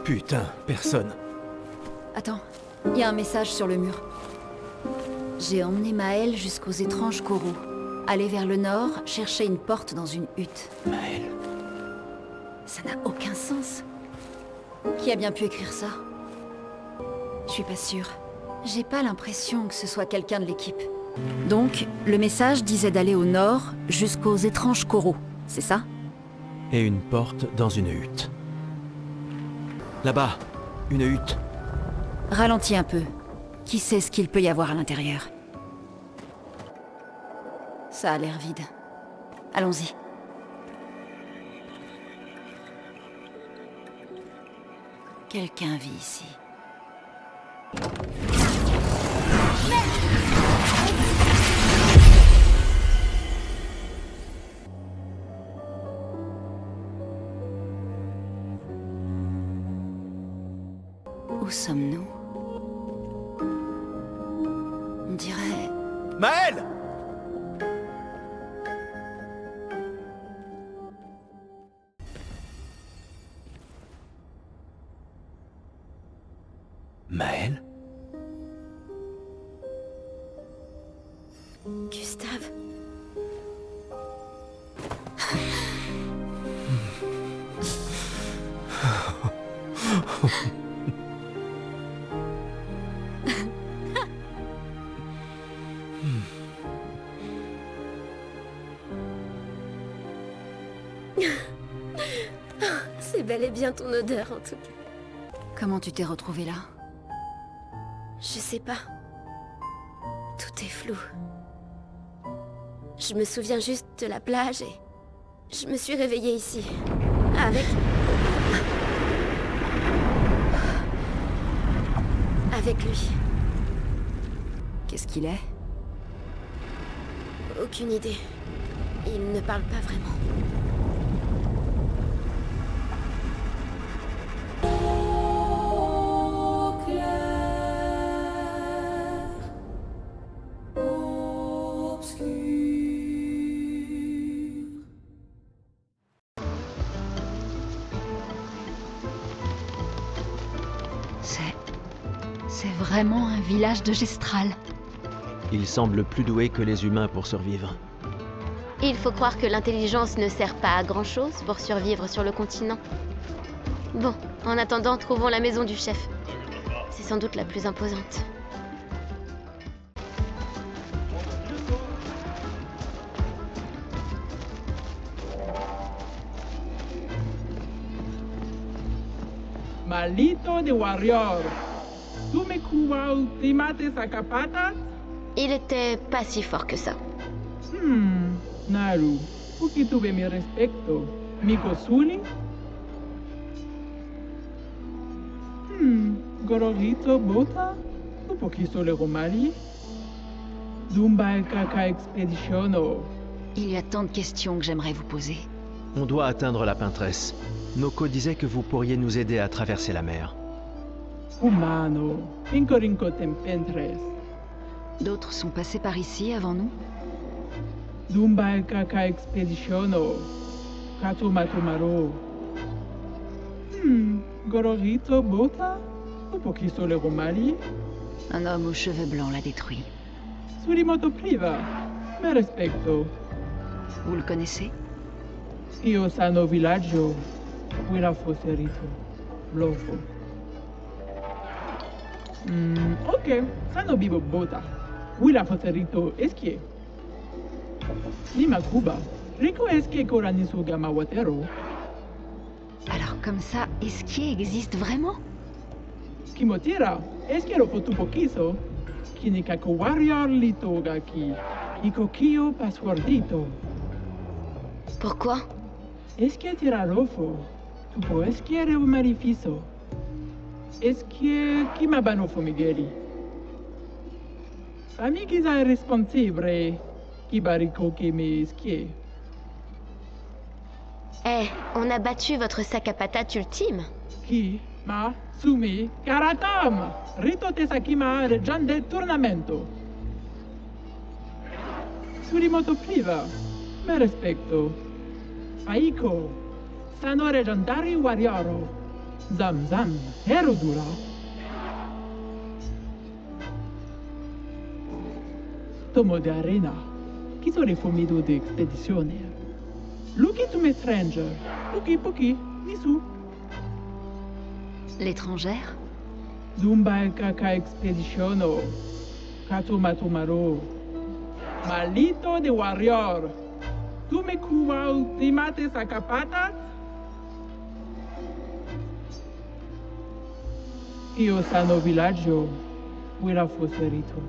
Putain, personne. Attends, il y a un message sur le mur. J'ai emmené Maël jusqu'aux étranges coraux. Aller vers le nord, chercher une porte dans une hutte. Maël. Ça n'a aucun sens. Qui a bien pu écrire ça? Je suis pas sûre. J'ai pas l'impression que ce soit quelqu'un de l'équipe. Donc, le message disait d'aller au nord jusqu'aux étranges coraux, c'est ça? Et une porte dans une hutte. Là-bas, une hutte. Ralentis un peu. Qui sait ce qu'il peut y avoir à l'intérieur? Ça a l'air vide. Allons-y. Quelqu'un vit ici. Où sommes-nous? On dirait... Maël! Maël? Gustave. C'est bel et bien ton odeur, en tout cas. Comment tu t'es retrouvée là? Je sais pas. Tout est flou. Je me souviens juste de la plage et... je me suis réveillée ici. Avec... avec lui. Qu'est-ce qu'il est? Aucune idée. Il ne parle pas vraiment. C'est vraiment un village de Gestral. Il semble plus doué que les humains pour survivre. Il faut croire que l'intelligence ne sert pas à grand-chose pour survivre sur le continent. Bon, en attendant, trouvons la maison du chef. C'est sans doute la plus imposante. Maldito de warrior. ¿Tú me ultimate sacapatas? Il était pas si fort que ça. Naru, porque tuve mi respecto. Mikosuni? Gororito bota? Un poquito le romali? Dumba el caca expeditiono. Il y a tant de questions que j'aimerais vous poser. On doit atteindre la peintresse. Noko disait que vous pourriez nous aider à traverser la mer. Humano, incorinco tempentres. D'autres sont passés par ici avant nous? Dumba el caca expeditiono. Kato matomaro. Gororito bota? Un poquito le romali? Un homme aux cheveux blancs l'a détruit. Surimoto priva. Me respecto. Vous le connaissez? Io sano villaggio. Wira foserito. Blofo. Ok. Sano bibo bota. Wira foserito eskie. Lima Cuba. Rico eskie koranisu gama watero. Alors comme ça, Esquier existe vraiment? Kimotira. Esquiero fotupokiso. Kinikako warrior litogaki. Ikokio passwordito. Pourquoi? Esquie tirarofo. Tupo esquiere un marifiso. Esquie kimabanofo Migueli. Amiguisa irresponsibile. Kibarico que me esquie. Eh, on a battu votre sac à patates ultime. Ki ma sumi karatam. Rito tesakima reggiande tournamento. Surimoto priva. Me respecto. Aiko. Sano reggiantari warrioro. Zam, Herodura. Tomo de arena. Chi sono formido de expedizione? Luki to me stranger. Luki poki, nisu. L'étrangère? Zumba kaka expeditiono. Kato matomaro. Malito de warrior. Tu me kuwa ultimate sacapatas? Io sano villaggio. Huira fosserito.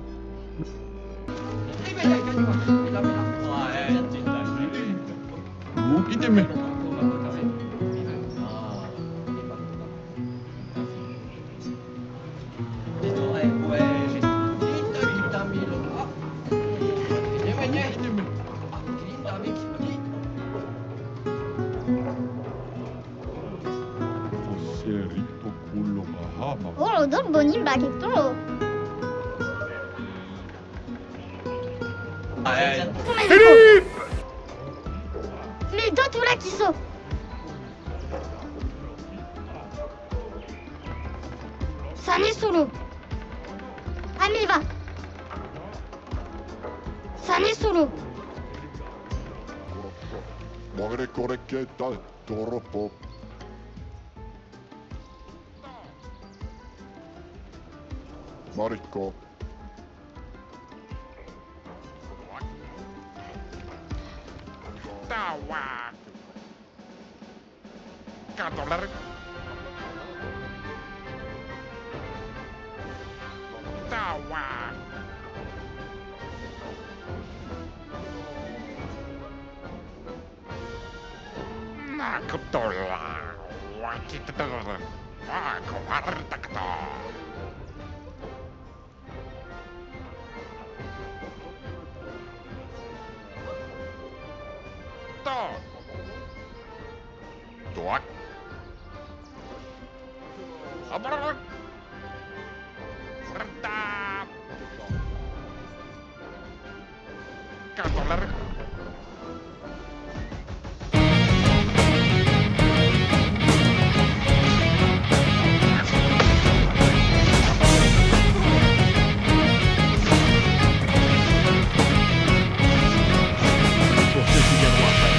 Luki te me. Fosserito cullo mahama. Oh, don bonim baketto. Philippe! Philippe, toi là qui sont. Ça n'est solo. Amiva. Ça n'est solo. Muovere correcchetta, troppo. Marikko. Tawa. Katolar. Tawa. Nakutola. Wakitatola. Kawartakto. Tuak. Abar. Sertap. Katolar. Pour ceux qui viendront après.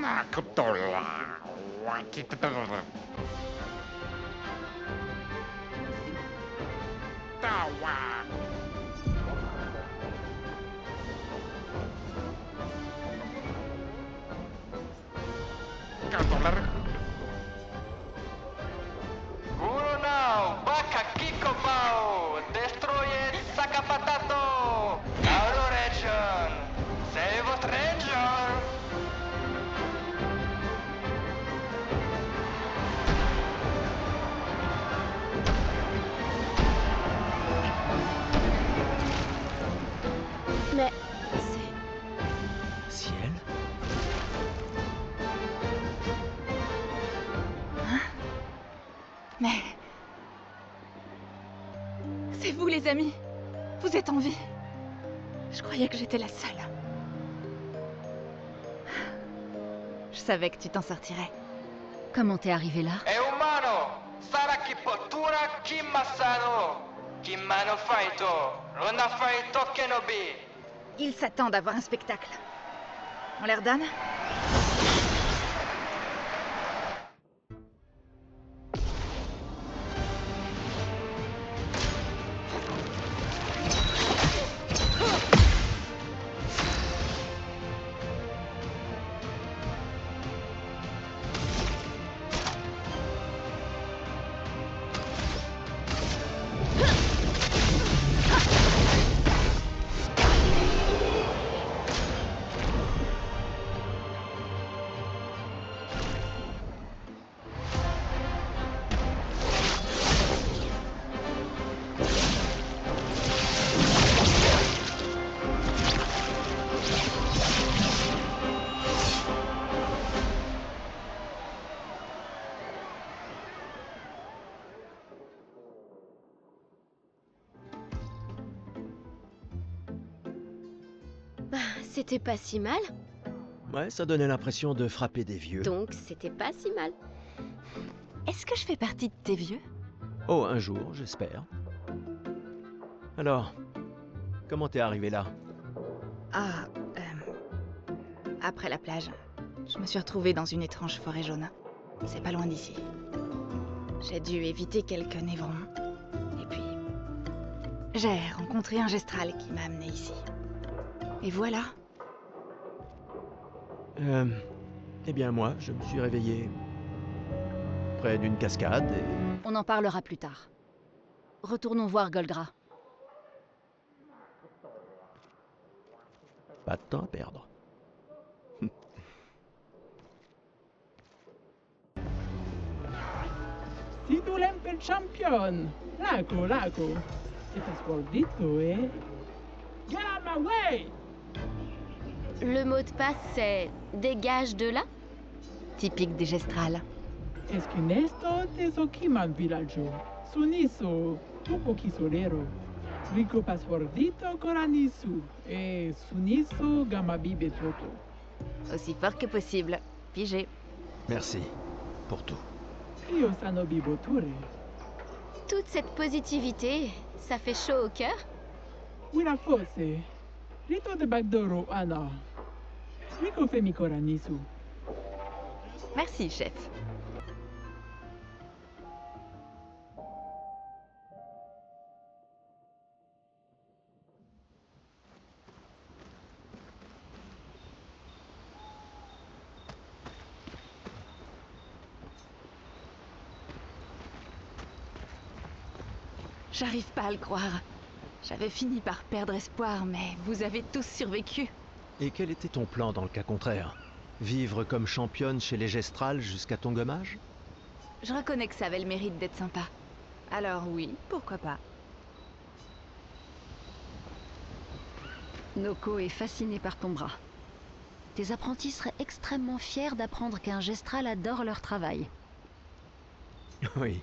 Nakutola. Wakitatola. Tawa. Katolar. Now, Baka Kikopao, destroyed Sakapatato, Auro region, save a stranger. Mais Ciel? Mais... C'est vous les amis. Vous êtes en vie. Je croyais que j'étais la seule. Je savais que tu t'en sortirais. Comment t'es arrivé là? E umano, sarà pottura Kimasano. Kimano faito, Rona faito Kenobi. Ils s'attendent à voir un spectacle. On leur donne? C'était pas si mal, Ouais, ça donnait l'impression de frapper des vieux. donc c'était pas si mal. Est-ce que je fais partie de tes vieux? Oh, un jour, j'espère. Alors, comment t'es arrivé là? Ah, après la plage, je me suis retrouvée dans une étrange forêt jaune. C'est pas loin d'ici. J'ai dû éviter quelques névrons. Et puis, j'ai rencontré un gestral qui m'a amené ici. Et voilà. Eh bien moi, je me suis réveillé près d'une cascade et... On en parlera plus tard. Retournons voir Golgra. Pas de temps à perdre. Sidulem per champion. Laco, laco. Estás gordito, eh? Get out my way! Le mot de passe, c'est dégage de là. Typique des gestrales. Esquinesto tesokiman villaggio. Suniso, tupo kisolero. Rico pasfordito coranisu. E suniso gamabibe toto. Aussi fort que possible. Pigé. Merci pour tout. Rio sano biboture. Toute cette positivité, ça fait chaud au cœur. Wina fosse. Rito de bagdoro ana. Rico femi coranisu. Merci, chef. J'arrive pas à le croire. J'avais fini par perdre espoir, mais vous avez tous survécu. Et quel était ton plan dans le cas contraire? Vivre comme championne chez les Gestrales jusqu'à ton gommage? Je reconnais que ça avait le mérite d'être sympa. Alors oui, pourquoi pas. Noko est fasciné par ton bras. Tes apprentis seraient extrêmement fiers d'apprendre qu'un gestral adore leur travail. Oui,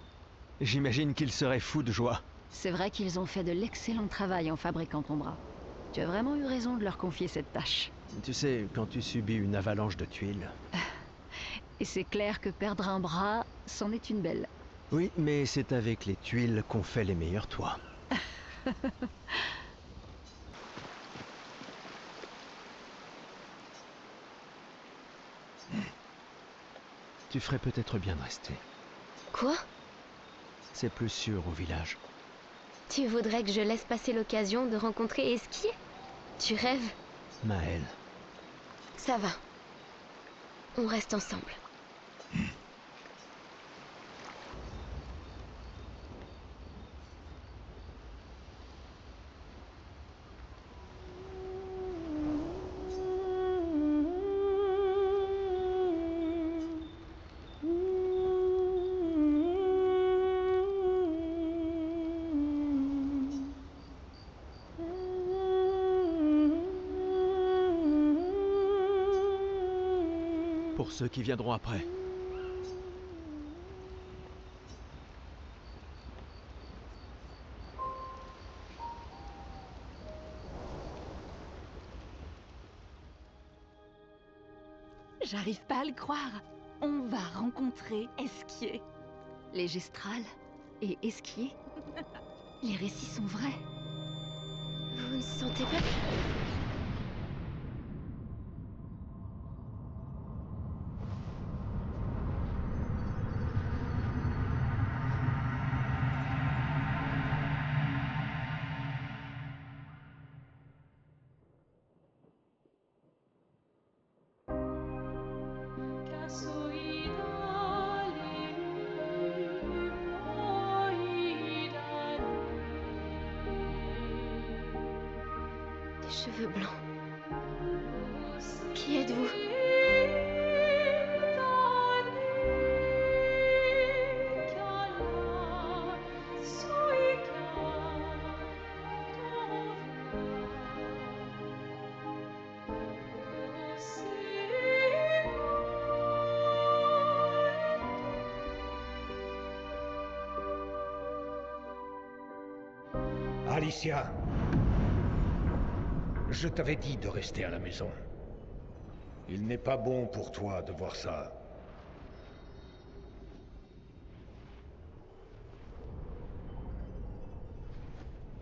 j'imagine qu'ils seraient fous de joie. C'est vrai qu'ils ont fait de l'excellent travail en fabriquant ton bras. Tu as vraiment eu raison de leur confier cette tâche. Tu sais, quand tu subis une avalanche de tuiles... Et c'est clair que perdre un bras, c'en est une belle. Oui, mais c'est avec les tuiles qu'on fait les meilleurs toits. Tu ferais peut-être bien de rester. Quoi? C'est plus sûr au village. Tu voudrais que je laisse passer l'occasion de rencontrer Esquier? Tu rêves? Maëlle, Ça va. On reste ensemble. pour ceux qui viendront après. J'arrive pas à le croire. On va rencontrer Esquier. Les gestrales et Esquier. Les récits sont vrais. Vous ne sentez pas... Des cheveux blancs. Qui êtes-vous? Alicia, je t'avais dit de rester à la maison. Il n'est pas bon pour toi de voir ça.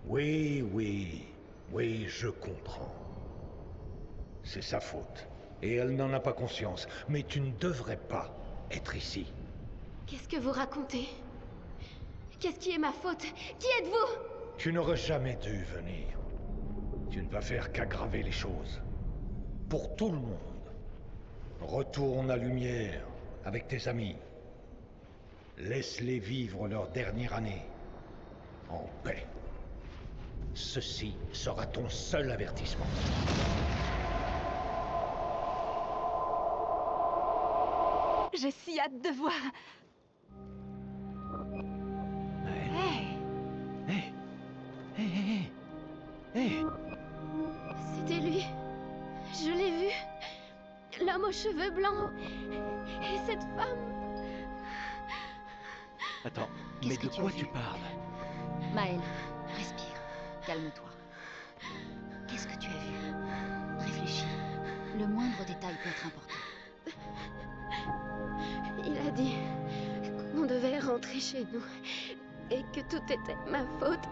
Oui, je comprends. C'est sa faute. Et elle n'en a pas conscience. Mais tu ne devrais pas être ici. Qu'est-ce que vous racontez? Qu'est-ce qui est ma faute? Qui êtes-vous? Tu n'aurais jamais dû venir. Tu ne vas faire qu'aggraver les choses. Pour tout le monde. Retourne à Lumière avec tes amis. Laisse-les vivre leur dernière année. En paix. Ceci sera ton seul avertissement. J'ai si hâte de voir. Hé. C'était lui. Je l'ai vu. L'homme aux cheveux blancs. Et cette femme. Attends, Qu'est-ce mais que de tu quoi as tu vu? parles? Maël, respire. Calme-toi. Qu'est-ce que tu as vu? Réfléchis. Le moindre détail peut être important. Il a dit qu'on devait rentrer chez nous. Et que tout était ma faute.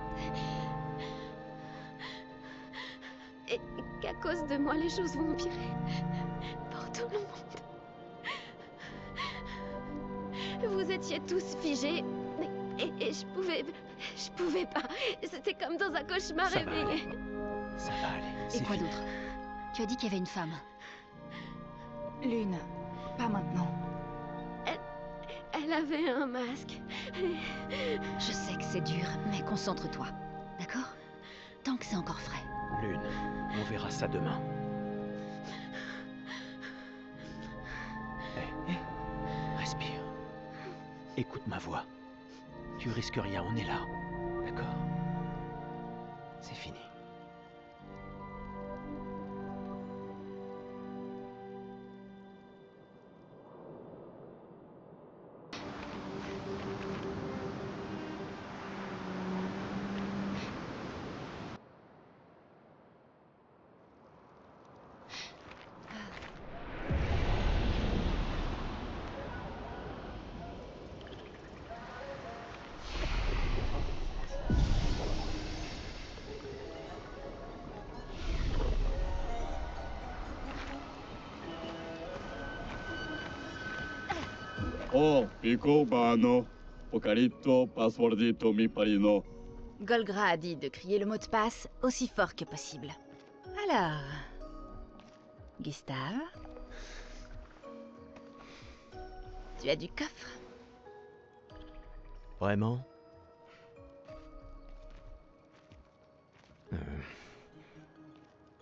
Et qu'à cause de moi, les choses vont empirer. Pour tout le monde. Vous étiez tous figés. Et je pouvais pas. C'était comme dans un cauchemar Ça va réveillé. Ça va aller. Et c'est quoi fini. d'autre? Tu as dit qu'il y avait une femme. Lune, pas maintenant. Elle avait un masque. Je sais que c'est dur, mais concentre-toi. D'accord? Tant que c'est encore frais. Lune, on verra ça demain. Hé, respire. Écoute ma voix. Tu risques rien, on est là. D'accord? C'est fini. Oh, Pico Bano, Pocarito, Passwordito, mi parino. Golgra a dit de crier le mot de passe aussi fort que possible. Alors... Gustave? Tu as du coffre? Vraiment?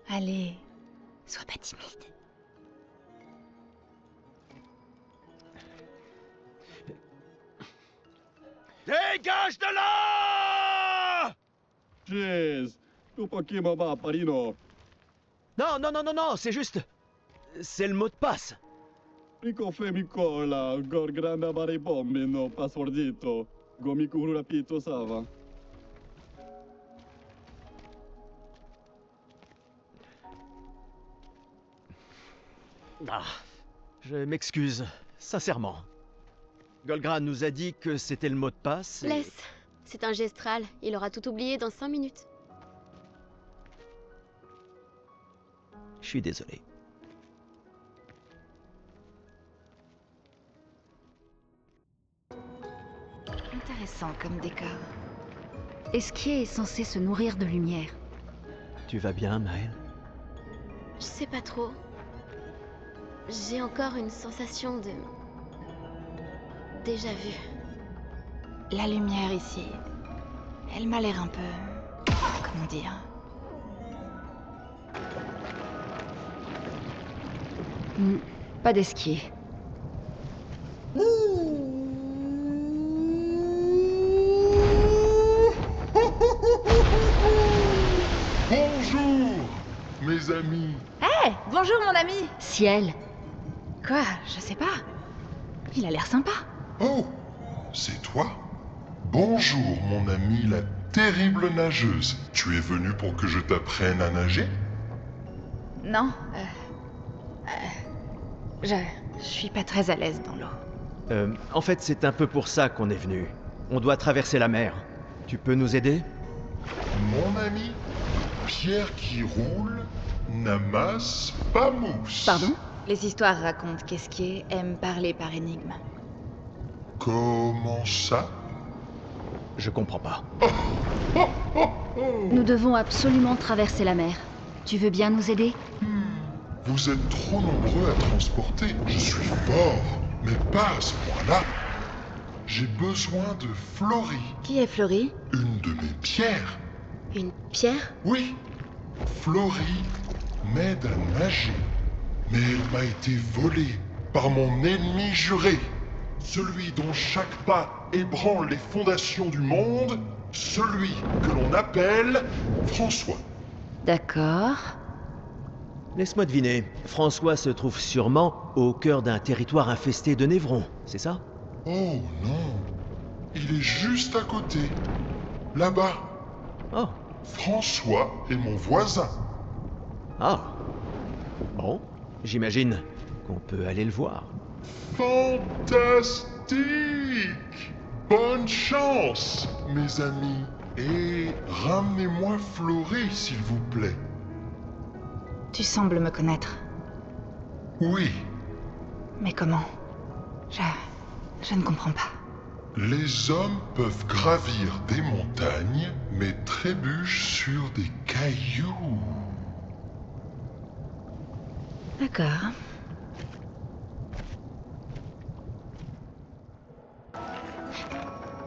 Allez, sois pas timide. Dégage de là! Jeez, tu pochi mamma parino. Non, c'est juste... C'est le mot de passe. Pico femicola, gor grande mare bombino, passwordito. Gomiku rapito sava. Ah, je m'excuse. sincèrement. Golgra nous a dit que c'était le mot de passe. Laisse. C'est un gestral. Il aura tout oublié dans 5 minutes. Je suis désolé. Intéressant comme décor. Esquier est censé se nourrir de lumière. Tu vas bien, Maël? Je sais pas trop. J'ai encore une sensation de... déjà vu. La lumière ici, elle m'a l'air un peu... comment dire... Pas d'esquier. Bonjour, mes amis. Bonjour mon ami. Ciel. Quoi? Je sais pas. Il a l'air sympa. Oh, c'est toi? Bonjour, mon ami, la terrible nageuse. Tu es venu pour que je t'apprenne à nager? Non, je suis pas très à l'aise dans l'eau. En fait, c'est un peu pour ça qu'on est venu. On doit traverser la mer. Tu peux nous aider? Mon ami, pierre qui roule n'amasse pas mousse. Pardon? Les histoires racontent qu'Esquier aime parler par énigme. Comment ça? Je comprends pas. Nous devons absolument traverser la mer. Tu veux bien nous aider? Vous êtes trop nombreux à transporter. Je suis fort, mais pas à ce point-là. J'ai besoin de Florie, Qui est Florie? une de mes pierres. Une pierre? Oui, Florie m'aide à nager. Mais elle m'a été volée par mon ennemi juré. Celui dont chaque pas ébranle les fondations du monde. Celui que l'on appelle François. D'accord. Laisse-moi deviner. François se trouve sûrement au cœur d'un territoire infesté de névrons, c'est ça? Oh non, il est juste à côté. Là-bas. Oh. François est mon voisin. Ah. Bon, j'imagine qu'on peut aller le voir. Fantastique! Bonne chance, mes amis. Et ramenez-moi Florie, s'il vous plaît. Tu sembles me connaître. Oui, Mais comment? Je ne comprends pas. les hommes peuvent gravir des montagnes, mais trébuchent sur des cailloux. D'accord.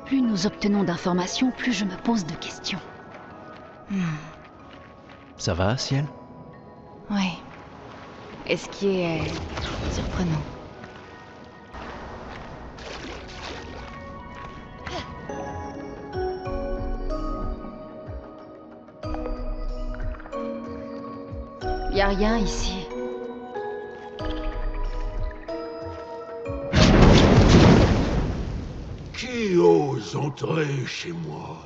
Plus nous obtenons d'informations, plus je me pose de questions. Ça va, Ciel? Oui. Esquier est surprenant. Y a rien ici. Qui ose entrer chez moi?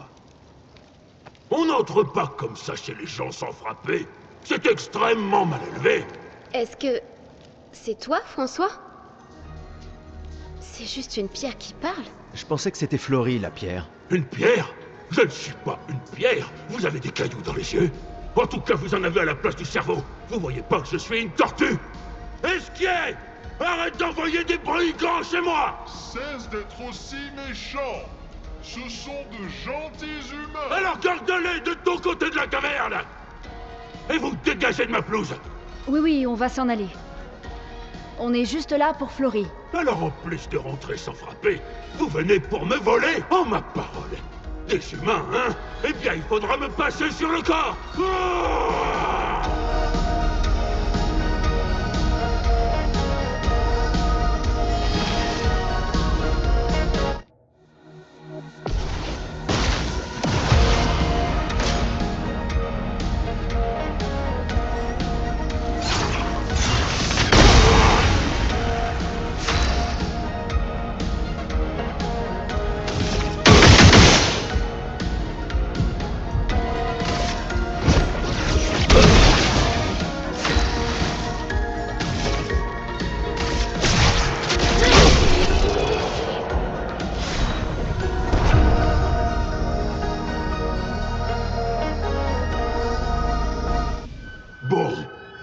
On n'entre pas comme ça chez les gens sans frapper. C'est extrêmement mal élevé. Est-ce que... c'est toi, François? C'est juste une pierre qui parle? Je pensais que c'était Florie, la pierre. Une pierre? Je ne suis pas une pierre. Vous avez des cailloux dans les yeux. En tout cas, vous en avez à la place du cerveau. Vous voyez pas que je suis une tortue? Esquier! Arrête d'envoyer des brigands chez moi! Cesse d'être aussi méchant. Ce sont de gentils humains. Alors garde-les de ton côté de la caverne! Et vous dégagez de ma pelouse! Oui, on va s'en aller. On est juste là pour Florie. Alors en plus de rentrer sans frapper, vous venez pour me voler? Oh ma parole! Des humains, hein? Eh bien, il faudra me passer sur le corps! Ah!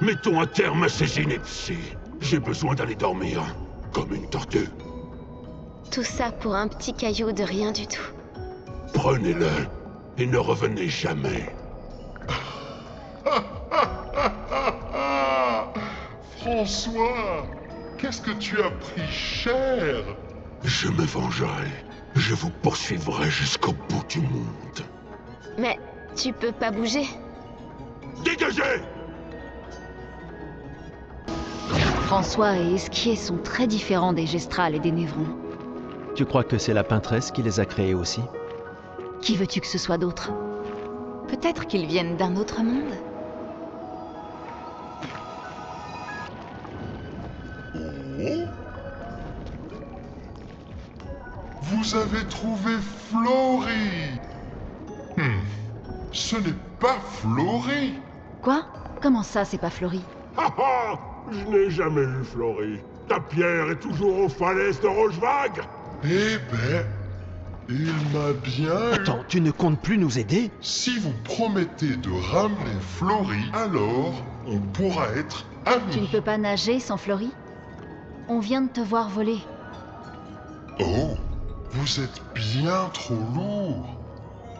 Mettons un terme à ces inepties. J'ai besoin d'aller dormir, comme une tortue. Tout ça pour un petit caillou de rien du tout. Prenez-le et ne revenez jamais. François, qu'est-ce que tu as pris cher? Je me vengerai. Je vous poursuivrai jusqu'au bout du monde. Mais tu peux pas bouger. Dégagez! François et Esquier sont très différents des Gestrals et des Névrons. Tu crois que c'est la peintresse qui les a créés aussi? Qui veux-tu que ce soit d'autre? Peut-être qu'ils viennent d'un autre monde. Oh? Vous avez trouvé Flory. Ce n'est pas Flory. Quoi? Comment ça, c'est pas Flory? Ah ah! Je n'ai jamais vu Flory. Ta pierre est toujours aux falaises de Rochevague. Eh ben, il m'a bien eu. Attends, tu ne comptes plus nous aider? Si vous promettez de ramener Flory, alors on pourra être amis. Tu ne peux pas nager sans Flory? On vient de te voir voler. Oh, vous êtes bien trop lourd.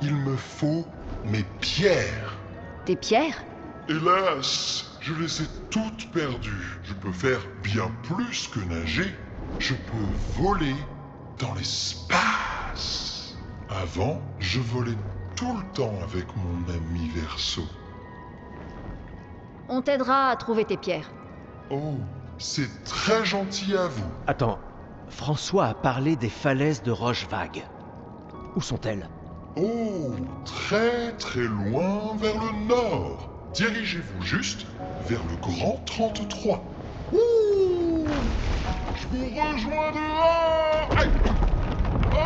Il me faut mes pierres. Tes pierres? Hélas, je les ai toutes perdues. Je peux faire bien plus que nager. Je peux voler dans l'espace. Avant, je volais tout le temps avec mon ami Verseau. On t'aidera à trouver tes pierres. Oh, c'est très gentil à vous. Attends, François a parlé des falaises de Rochevague. Où sont-elles? Oh, très très loin vers le nord. Dirigez-vous juste vers le Grand 33. Ouh! Je vous rejoins dehors! Aïe! Oh!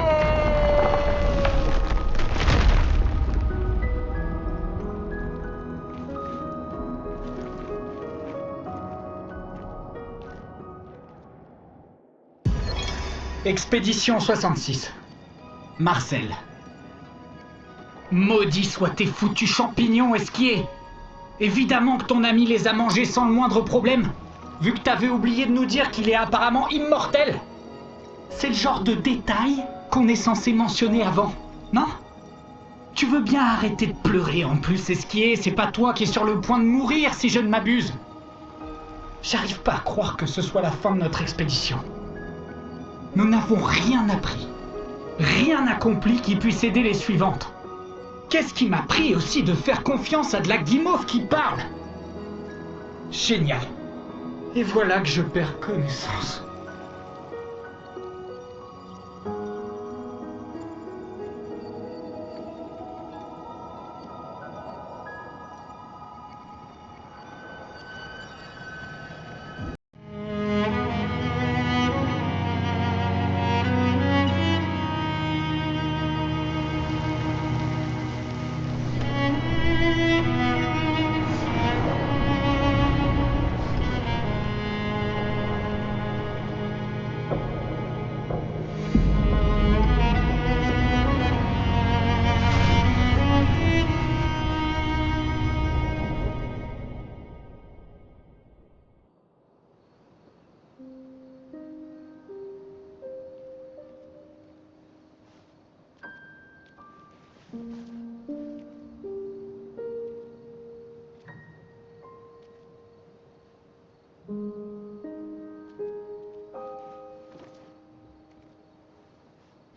Expédition 66. Marcel. Maudits soient tes foutus champignons, Esquier! Évidemment que ton ami les a mangés sans le moindre problème, vu que t'avais oublié de nous dire qu'il est apparemment immortel. C'est le genre de détail qu'on est censé mentionner avant, non? Tu veux bien arrêter de pleurer en plus, Esquier, c'est pas toi qui es sur le point de mourir si je ne m'abuse. J'arrive pas à croire que ce soit la fin de notre expédition. Nous n'avons rien appris, rien accompli qui puisse aider les suivantes. Qu'est-ce qui m'a pris aussi de faire confiance à de la guimauve qui parle? Génial. Et voilà que je perds connaissance.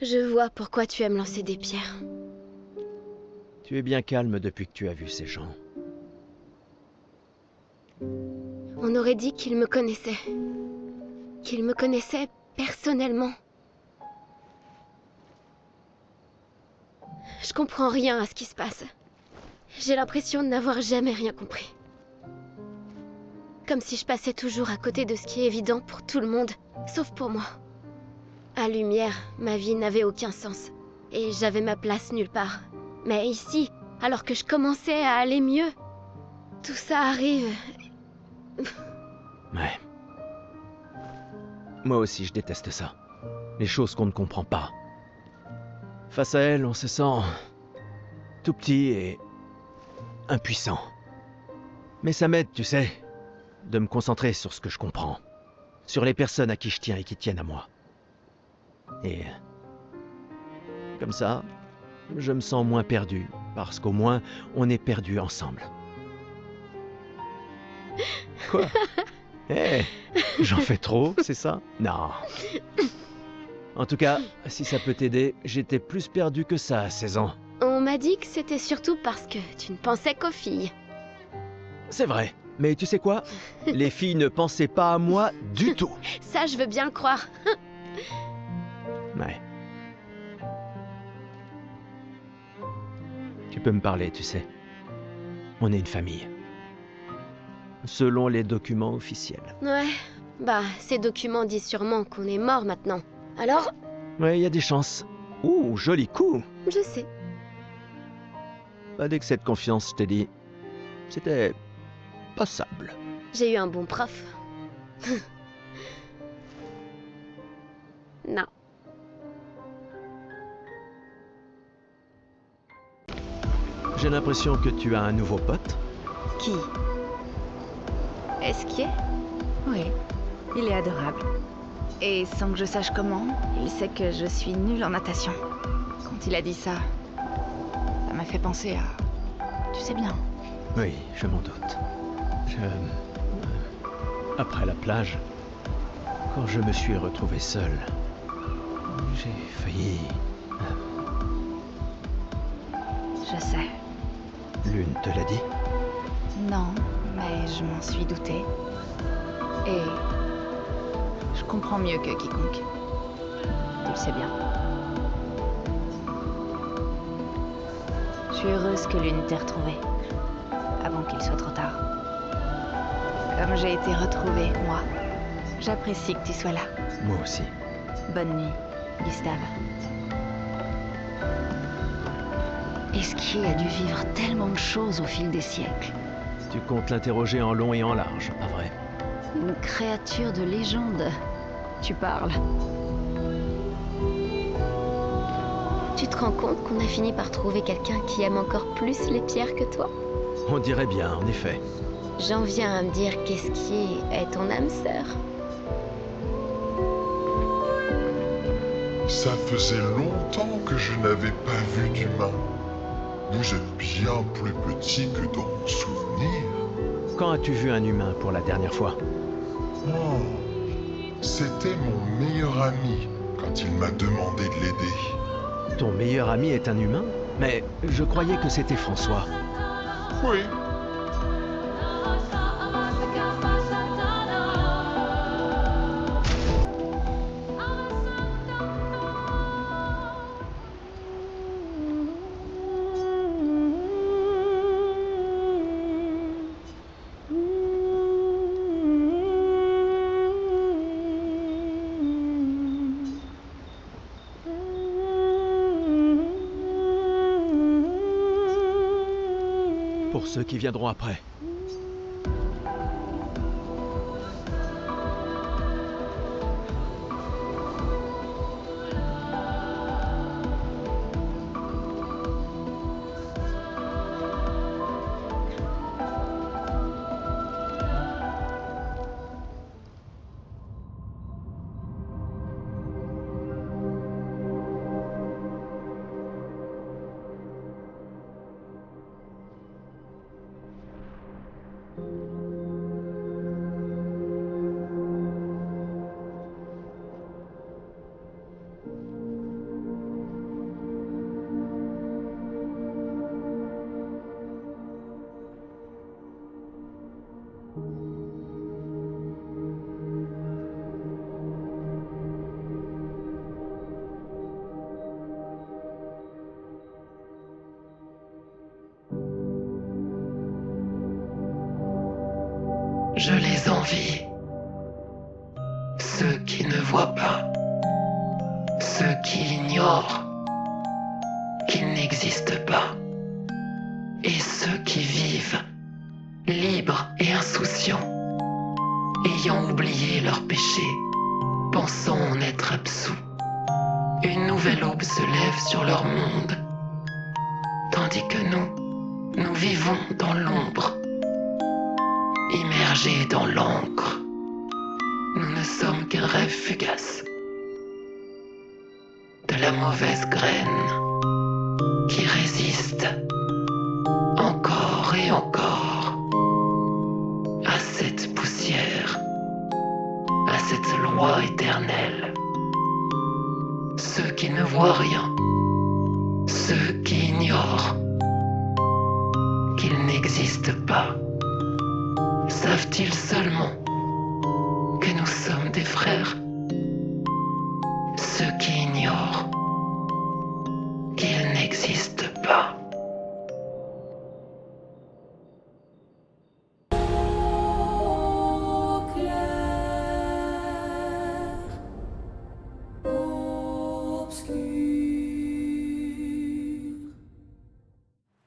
Je vois pourquoi tu aimes lancer des pierres. Tu es bien calme depuis que tu as vu ces gens. On aurait dit qu'ils me connaissaient. Qu'ils me connaissaient personnellement. Je comprends rien à ce qui se passe. J'ai l'impression de n'avoir jamais rien compris. Comme si je passais toujours à côté de ce qui est évident pour tout le monde, sauf pour moi. À Lumière, ma vie n'avait aucun sens. Et j'avais ma place nulle part. Mais ici, alors que je commençais à aller mieux, tout ça arrive. Ouais. Moi aussi, je déteste ça. Les choses qu'on ne comprend pas. Face à elles, on se sent tout petit et impuissant. Mais ça m'aide, tu sais. de me concentrer sur ce que je comprends, sur les personnes à qui je tiens et qui tiennent à moi. Et comme ça, je me sens moins perdu, parce qu'au moins, on est perdus ensemble. Quoi? Eh, j'en fais trop, c'est ça? Non. En tout cas, si ça peut t'aider, j'étais plus perdu que ça à 16 ans. On m'a dit que c'était surtout parce que tu ne pensais qu'aux filles. C'est vrai, mais tu sais quoi? Les filles ne pensaient pas à moi du tout. Ça, je veux bien le croire. Ouais. Tu peux me parler, tu sais. On est une famille. Selon les documents officiels. Ouais, bah, ces documents disent sûrement qu'on est mort maintenant. Alors? Ouais, il y a des chances. Ouh, joli coup! Je sais. Pas d'excès de confiance, je t'ai dit. C'était passable. J'ai eu un bon prof. Non. J'ai l'impression que tu as un nouveau pote. Qui? Esquier? Oui, il est adorable. Et sans que je sache comment, il sait que je suis nulle en natation. Quand il a dit ça, ça m'a fait penser à... Tu sais bien. Oui, je m'en doute. Après la plage, quand je me suis retrouvé seul, j'ai failli... Je sais. Lune te l'a dit? Non, mais je m'en suis doutée. Et je comprends mieux que quiconque. Tu le sais bien. Je suis heureuse que Lune t'ait retrouvée, avant qu'il soit trop tard. Comme j'ai été retrouvée, moi, j'apprécie que tu sois là. Moi aussi. Bonne nuit, Gustave. Esquier a dû vivre tellement de choses au fil des siècles. Tu comptes l'interroger en long et en large, pas vrai? Une créature de légende. Tu parles. Tu te rends compte qu'on a fini par trouver quelqu'un qui aime encore plus les pierres que toi? On dirait bien, en effet. J'en viens à me dire qu'Esquier est ton âme sœur. Ça faisait longtemps que je n'avais pas vu d'humain. Vous êtes bien plus petit que dans mon souvenir. Quand as-tu vu un humain pour la dernière fois? Oh, c'était mon meilleur ami quand il m'a demandé de l'aider. Ton meilleur ami est un humain? Mais je croyais que c'était François. Oui. Pour ceux qui viendront après. Je les envie. Ceux qui ne voient pas. Ceux qui ignorent qu'ils n'existent pas. Et ceux qui vivent, libres et insouciants, ayant oublié leurs péchés, pensant en être absous. Une nouvelle aube se lève sur leur monde, tandis que nous vivons dans l'ombre. immergés dans l'encre. Nous ne sommes qu'un rêve fugace. De la mauvaise graine qui résiste encore et encore à cette poussière, à cette loi éternelle. Ceux qui ne voient rien, ceux qui ignorent qu'il n'existe pas, savent-ils seulement que nous sommes des frères? Ceux qui ignorent qu'il n'existe pas. Obscur.